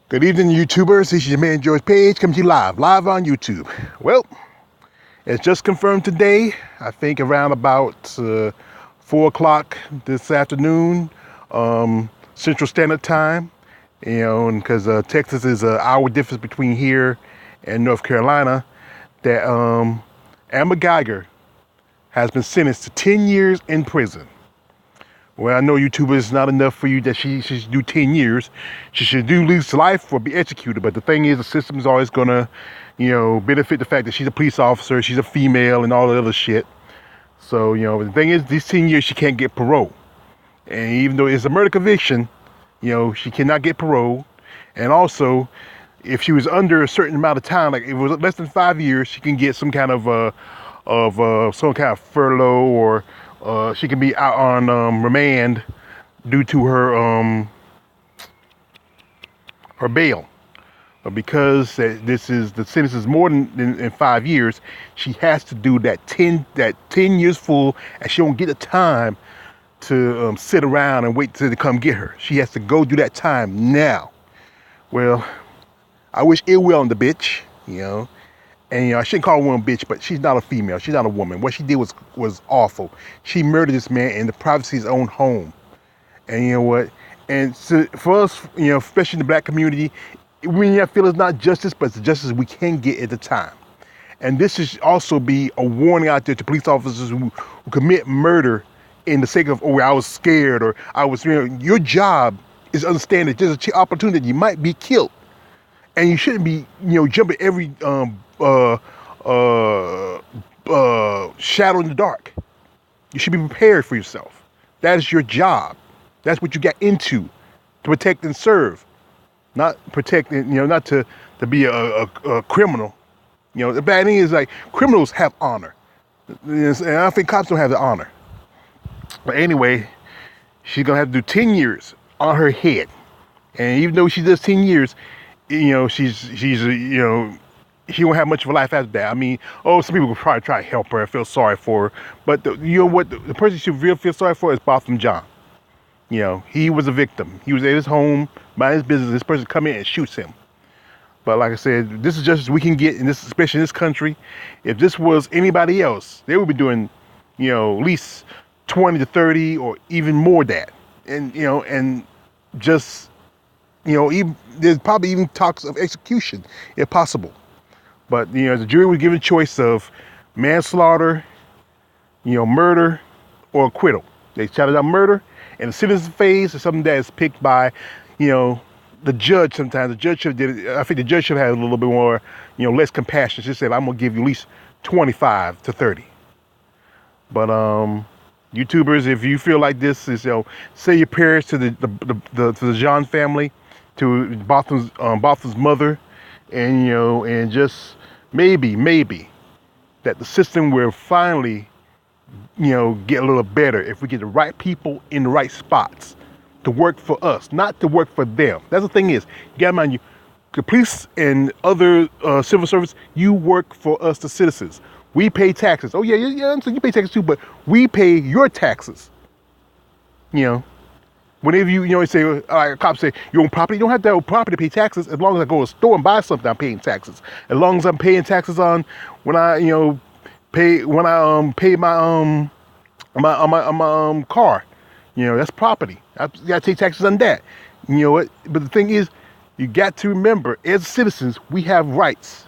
Good evening, YouTubers. This is your man George Page coming to you live on YouTube. Well, it's just confirmed today. I think around about 4 o'clock this afternoon, Central Standard Time. You know, because Texas is an hour difference between here and North Carolina. That Amber Guyger has been sentenced to 10 years in prison. Well, I know YouTuber is not enough for you that she should do 10 years. She should do lose life or be executed. But the thing is, the system is always going to, benefit the fact that she's a police officer, she's a female, and all that other shit. So, the thing is, these 10 years, she can't get parole. And even though it's a murder conviction, she cannot get parole. And also, if she was under a certain amount of time, like if it was less than 5 years, she can get some kind of furlough, or she can be out on remand due to her bail. But because the sentence is more than 5 years, she has to do that 10 years full, and she don't get the time to sit around and wait till they come get her. She has to go do that time now. Well, I wish ill will on the bitch, And I shouldn't call a woman bitch, but she's not a female. She's not a woman. What she did was awful. She murdered this man in the privacy of his own home. And you know what? And so for us, especially in the black community, we may not feel it's not justice, but it's the justice we can get at the time. And this should also be a warning out there to police officers who commit murder in the sake of, I was scared, or I was, your job is to understand that there's an opportunity that you might be killed. And you shouldn't be, jumping every shadow in the dark. You should be prepared for yourself. That is your job. That's what you got into, to protect and serve, not protect, not to be a criminal. The bad thing is, like, criminals have honor, and I think cops don't have the honor. But anyway, she's gonna have to do 10 years on her head, and even though she does 10 years, she won't have much of a life after that. I mean, some people could probably try to help her and feel sorry for her. But the person she really feel sorry for is Botham John. He was a victim. He was at his home, minding his business. This person come in and shoots him. But like I said, this is justice we can get in this, especially in this country. If this was anybody else, they would be doing, at least 20 to 30 or even more that. And, just, even, there's probably even talks of execution if possible. But, the jury was given choice of manslaughter, murder, or acquittal. They shouted out murder, and the sentencing phase is something that is picked by, the judge sometimes. The judge should have did it. I think the judge should have had a little bit more, less compassion. She said, I'm going to give you at least 25 to 30. But, YouTubers, if you feel like this is, say your prayers to the John family, to Botham's mother, and and just maybe that the system will finally get a little better if we get the right people in the right spots to work for us, not to work for them. That's the thing is, you gotta mind, the police and other civil service, you work for us, the citizens. We pay taxes. Oh yeah, so you pay taxes too, but we pay your taxes. Whenever you say, like a cop say, you own property, you don't have to own property to pay taxes. As long as I go to a store and buy something, I'm paying taxes. As long as I'm paying taxes on when I pay my car, that's property. I gotta take taxes on that. You know what? But the thing is, you got to remember, as citizens, we have rights,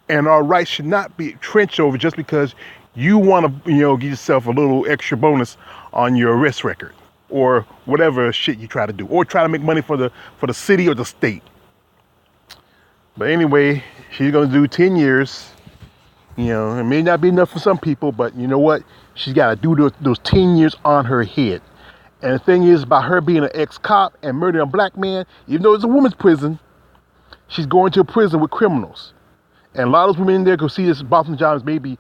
and our rights should not be trenched over just because you want to, give yourself a little extra bonus on your arrest record, or whatever shit you try to do, or try to make money for the city or the state. But anyway, she's gonna do 10 years. It may not be enough for some people, but you know what? She's got to do those 10 years on her head. And the thing is, by her being an ex-cop and murdering a black man, even though it's a woman's prison, she's going to a prison with criminals. And a lot of those women in there go see this Botham John as maybe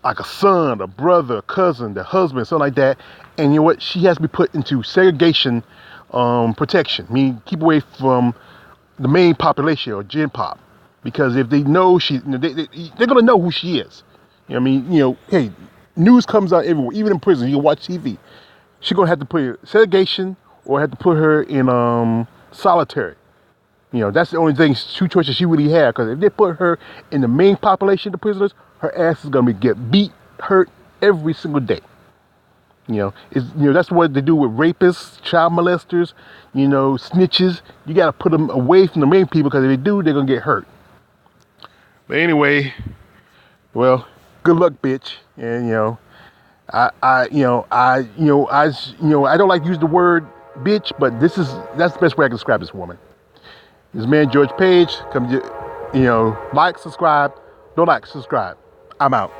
like a son, a brother, a cousin, the husband, something like that. And you know what? She has to be put into segregation protection, meaning keep away from the main population, or gen pop. Because if they know they're going to know who she is. Hey, news comes out everywhere, even in prison. You can watch TV. She's going to have to put her in segregation, or have to put her in solitary. You know, that's the only thing, two choices she really had. Because if they put her in the main population of the prisoners, her ass is gonna get beat, hurt every single day. That's what they do with rapists, child molesters, snitches. You gotta put them away from the main people because if they do, they're gonna get hurt. But anyway, well, good luck, bitch. And I don't like to use the word bitch, but that's the best way I can describe this woman. This man George Page, come, like, subscribe. Don't like, subscribe. I'm out.